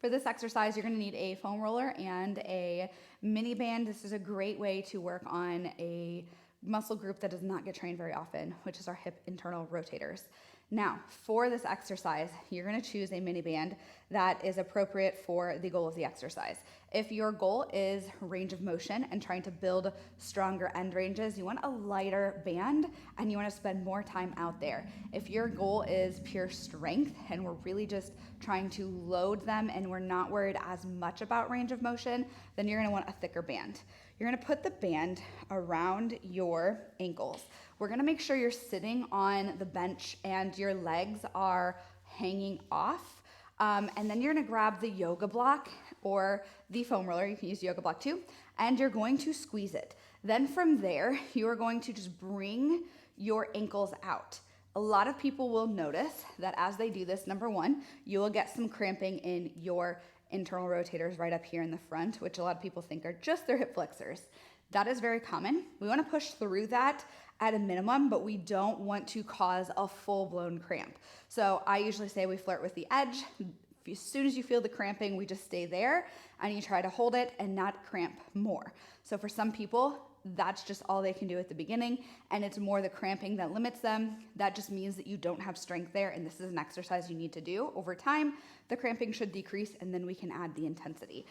For this exercise, you're gonna need a foam roller and a mini band. This is a great way to work on a muscle group that does not get trained very often, which is our hip internal rotators. Now, for this exercise, you're gonna choose a mini band that is appropriate for the goal of the exercise. If your goal is range of motion and trying to build stronger end ranges, you want a lighter band and you wanna spend more time out there. If your goal is pure strength and we're really just trying to load them and we're not worried as much about range of motion, then you're gonna want a thicker band. You're gonna put the band around your ankles. We're gonna make sure you're sitting on the bench and your legs are hanging off. And then you're gonna grab the yoga block or the foam roller, you can use yoga block too, and you're going to squeeze it. Then from there, you are going to just bring your ankles out. A lot of people will notice that as they do this, number one, you will get some cramping in your internal rotators right up here in the front, which a lot of people think are just their hip flexors. That is very common. We want to push through that at a minimum, but we don't want to cause a full-blown cramp. So I usually say we flirt with the edge. As soon as you feel the cramping, we just stay there and you try to hold it and not cramp more. So for some people, that's just all they can do at the beginning, and it's more the cramping that limits them. That just means that you don't have strength there, and this is an exercise you need to do. Over time, the cramping should decrease, and then we can add the intensity.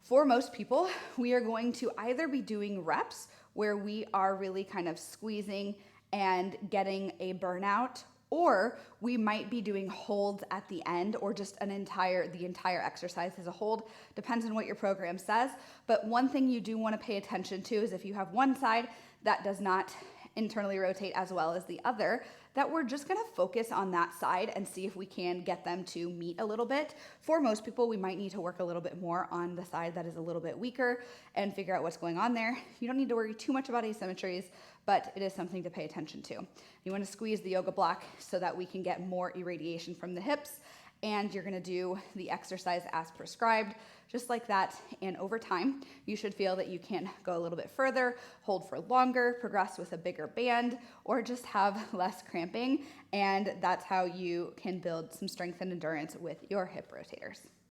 For most people, we are going to either be doing reps where we are really kind of squeezing and getting a burnout, or we might be doing holds at the end, or just the entire exercise as a hold. Depends on what your program says. But one thing you do want to pay attention to is if you have one side that does not internally rotate as well as the other, that we're just gonna focus on that side and see if we can get them to meet a little bit. For most people, we might need to work a little bit more on the side that is a little bit weaker and figure out what's going on there. You don't need to worry too much about asymmetries, but it is something to pay attention to. You wanna squeeze the yoga block so that we can get more irradiation from the hips, and you're gonna do the exercise as prescribed, just like that. And over time, you should feel that you can go a little bit further, hold for longer, progress with a bigger band, or just have less cramping. And that's how you can build some strength and endurance with your hip rotators.